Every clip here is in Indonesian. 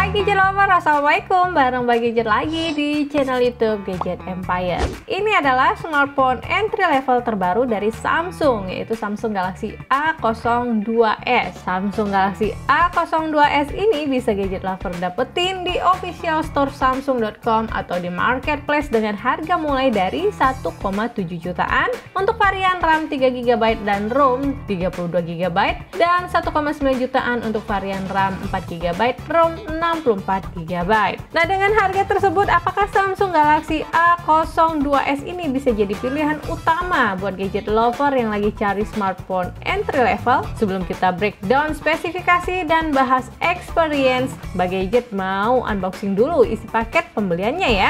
Hai Gadget Lover, Assalamualaikum. Bareng Mbak Gadget lagi di channel YouTube Gadget Empire. Ini adalah smartphone entry level terbaru dari Samsung, yaitu Samsung Galaxy A02s. Samsung Galaxy A02s ini bisa Gadget Lover dapetin di official store samsung.com atau di marketplace dengan harga mulai dari 1,7 jutaan untuk varian RAM 3GB dan ROM 32GB dan 1,9 jutaan untuk varian RAM 4GB, ROM 64GB. Nah, dengan harga tersebut, apakah Samsung Galaxy A02s ini bisa jadi pilihan utama buat gadget lover yang lagi cari smartphone entry level? Sebelum kita breakdown spesifikasi dan bahas experience, Mbak Gadget mau unboxing dulu isi paket pembeliannya ya.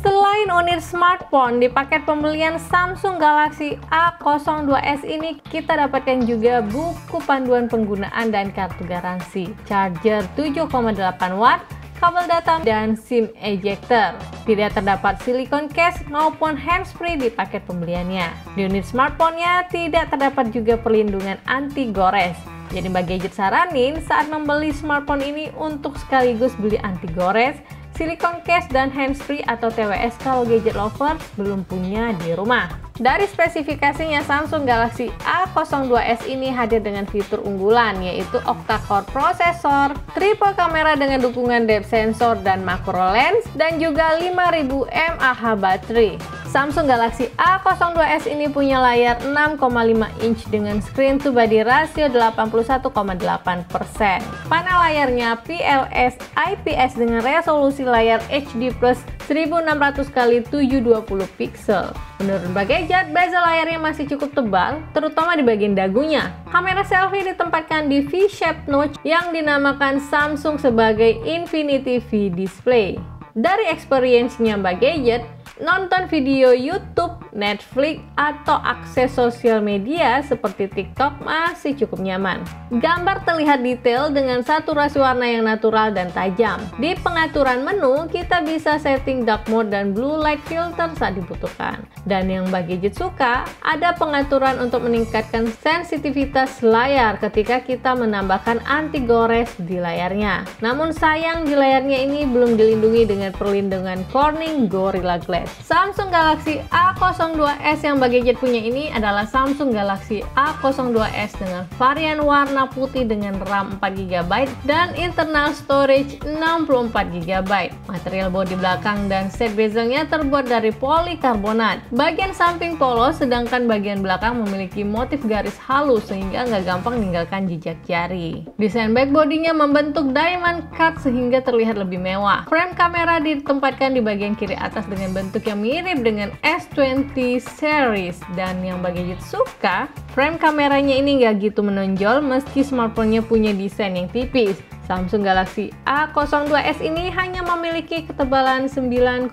Selain unit smartphone, di paket pembelian Samsung Galaxy A02s ini kita dapatkan juga buku panduan penggunaan dan kartu garansi, charger 7,8 watt, kabel data, dan SIM ejector. Tidak terdapat silikon case maupun handsfree di paket pembeliannya. Di unit smartphone-nya tidak terdapat juga perlindungan anti gores. Jadi Mbak Gadget saranin saat membeli smartphone ini untuk sekaligus beli anti gores, silikon case, dan handsfree atau TWS kalau gadget lover belum punya di rumah. Dari spesifikasinya, Samsung Galaxy A02s ini hadir dengan fitur unggulan yaitu octa-core prosesor, triple kamera dengan dukungan depth sensor dan macro lens, dan juga 5000 mAh baterai. Samsung Galaxy A02s ini punya layar 6,5 inch dengan screen to body ratio 81,8%. Panel layarnya PLS IPS dengan resolusi layar HD plus 1600 x 720 pixel. Menurut Mbak Gadget, bezel layarnya masih cukup tebal, terutama di bagian dagunya. Kamera selfie ditempatkan di V-shaped notch yang dinamakan Samsung sebagai Infinity V Display. Dari experience-nya Mbak Gadget, nonton video YouTube, Netflix, atau akses sosial media seperti TikTok masih cukup nyaman. Gambar terlihat detail dengan saturasi warna yang natural dan tajam. Di pengaturan menu, kita bisa setting dark mode dan blue light filter saat dibutuhkan. Dan yang Mbak Gadget suka, ada pengaturan untuk meningkatkan sensitivitas layar ketika kita menambahkan anti gores di layarnya. Namun sayang di layarnya ini belum dilindungi dengan perlindungan Corning Gorilla Glass. Samsung Galaxy A02s yang Mbak Gadget punya ini adalah Samsung Galaxy A02s dengan varian warna putih dengan RAM 4GB dan internal storage 64GB. Material bodi belakang dan set bezelnya terbuat dari polikarbonat. Bagian samping polos, sedangkan bagian belakang memiliki motif garis halus sehingga nggak gampang meninggalkan jejak jari. Desain backbodinya membentuk diamond cut sehingga terlihat lebih mewah. Frame kamera ditempatkan di bagian kiri atas dengan bentuk yang mirip dengan S20 series, dan yang Mbak Gadget suka, frame kameranya ini nggak gitu menonjol meski smartphone-nya punya desain yang tipis. Samsung Galaxy A02s ini hanya memiliki ketebalan 9,1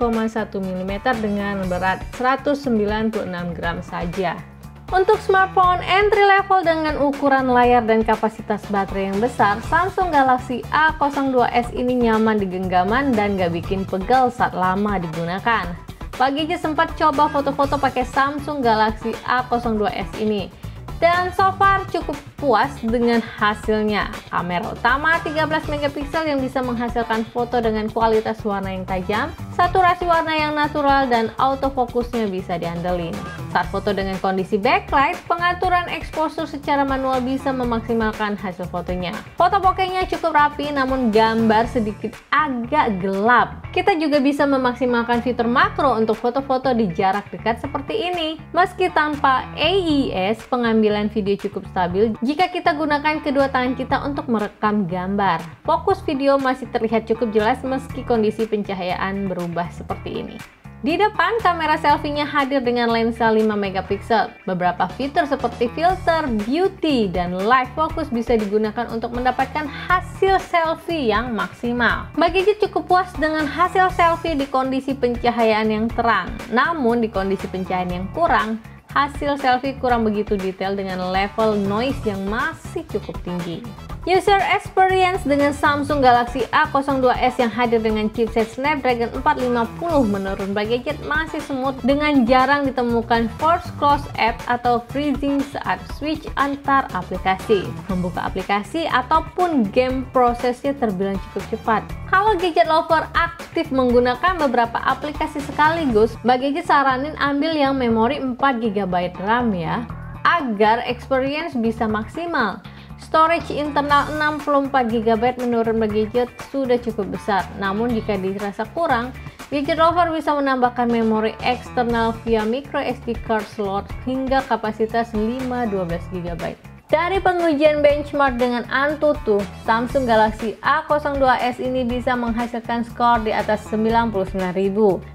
mm dengan berat 196 gram saja. Untuk smartphone entry level dengan ukuran layar dan kapasitas baterai yang besar, Samsung Galaxy A02s ini nyaman di genggaman dan gak bikin pegel saat lama digunakan. Mbak Gadget sempat coba foto-foto pakai Samsung Galaxy A02s ini, dan so far cukup puas dengan hasilnya. Kamera utama 13MP yang bisa menghasilkan foto dengan kualitas warna yang tajam, saturasi warna yang natural, dan autofokusnya bisa diandelin. Saat foto dengan kondisi backlight, pengaturan exposure secara manual bisa memaksimalkan hasil fotonya. Foto bokehnya cukup rapi namun gambar sedikit agak gelap. Kita juga bisa memaksimalkan fitur makro untuk foto-foto di jarak dekat seperti ini. Meski tanpa AES, pengambilan video cukup stabil jika kita gunakan kedua tangan kita untuk merekam gambar. Fokus video masih terlihat cukup jelas meski kondisi pencahayaan berubah seperti ini. Di depan, kamera selfie-nya hadir dengan lensa 5MP. Beberapa fitur seperti filter, beauty, dan live focus bisa digunakan untuk mendapatkan hasil selfie yang maksimal. Mbak Gadget cukup puas dengan hasil selfie di kondisi pencahayaan yang terang. Namun di kondisi pencahayaan yang kurang, hasil selfie kurang begitu detail dengan level noise yang masih cukup tinggi. User experience dengan Samsung Galaxy A02s yang hadir dengan chipset Snapdragon 450 menurut Mbak Gadget masih smooth dengan jarang ditemukan force close app atau freezing saat switch antar aplikasi. Membuka aplikasi ataupun game prosesnya terbilang cukup cepat. Kalau gadget lover aktif menggunakan beberapa aplikasi sekaligus, Mbak Gadget saranin ambil yang memori 4GB RAM ya, agar experience bisa maksimal. Storage internal 64GB menurut Mbak Gadget sudah cukup besar, namun jika dirasa kurang, gadget lover bisa menambahkan memori eksternal via micro SD card slot hingga kapasitas 512GB. Dari pengujian benchmark dengan Antutu, Samsung Galaxy A02s ini bisa menghasilkan skor di atas 99.000.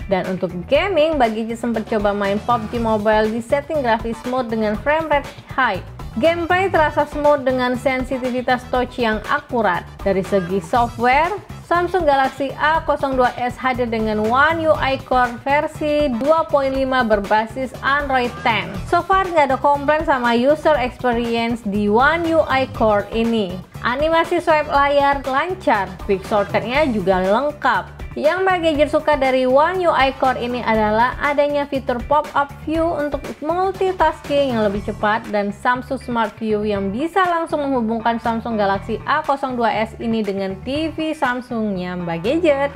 Dan untuk gaming, Mbak Gadget sempat coba main PUBG Mobile di setting grafis mode dengan frame rate high. Gameplay terasa smooth dengan sensitivitas touch yang akurat. Dari segi software, Samsung Galaxy A02s hadir dengan One UI Core versi 2.5 berbasis Android 10. So far nggak ada komplain sama user experience di One UI Core ini. Animasi swipe layar lancar, quick shortcut-nya juga lengkap. Yang Mbak Gadget suka dari One UI Core ini adalah adanya fitur pop-up view untuk multitasking yang lebih cepat dan Samsung Smart View yang bisa langsung menghubungkan Samsung Galaxy A02s ini dengan TV Samsungnya Mbak Gadget.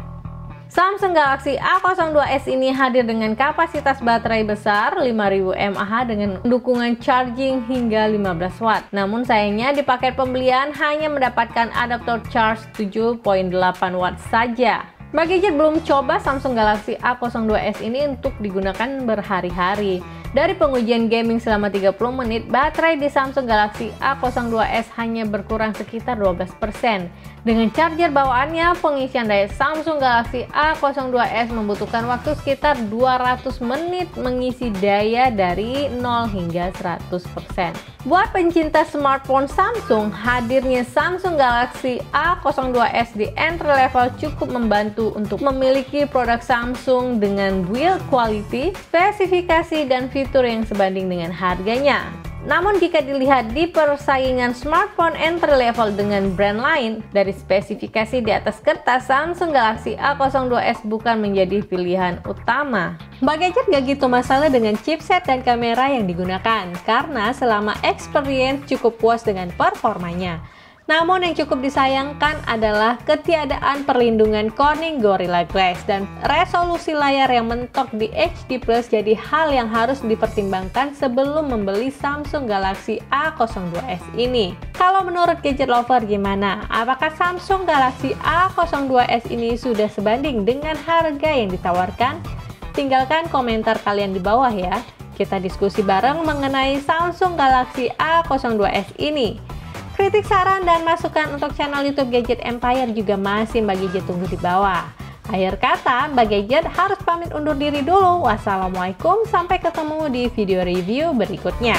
Samsung Galaxy A02s ini hadir dengan kapasitas baterai besar 5000 mAh dengan dukungan charging hingga 15 watt. Namun sayangnya di paket pembelian hanya mendapatkan adaptor charge 7.8 watt saja. Mbak Gadget belum coba Samsung Galaxy A02s ini untuk digunakan berhari-hari. Dari pengujian gaming selama 30 menit, baterai di Samsung Galaxy A02s hanya berkurang sekitar 12%. Dengan charger bawaannya, pengisian daya Samsung Galaxy A02s membutuhkan waktu sekitar 200 menit mengisi daya dari 0 hingga 100%. Buat pencinta smartphone Samsung, hadirnya Samsung Galaxy A02s di entry level cukup membantu untuk memiliki produk Samsung dengan build quality, spesifikasi, dan fitur yang sebanding dengan harganya. Namun jika dilihat di persaingan smartphone entry level dengan brand lain, dari spesifikasi di atas kertas, Samsung Galaxy A02s bukan menjadi pilihan utama. Mbak Gadget gak gitu masalah dengan chipset dan kamera yang digunakan, karena selama experience cukup puas dengan performanya. Namun yang cukup disayangkan adalah ketiadaan perlindungan Corning Gorilla Glass dan resolusi layar yang mentok di HD+ jadi hal yang harus dipertimbangkan sebelum membeli Samsung Galaxy A02s ini. Kalau menurut gadget lover gimana? Apakah Samsung Galaxy A02s ini sudah sebanding dengan harga yang ditawarkan? Tinggalkan komentar kalian di bawah ya. Kita diskusi bareng mengenai Samsung Galaxy A02s ini. Kritik, saran, dan masukan untuk channel YouTube Gadget Empire juga masih Mbak Gadget tunggu di bawah. Akhir kata, Mbak Gadget harus pamit undur diri dulu. Wassalamualaikum, sampai ketemu di video review berikutnya.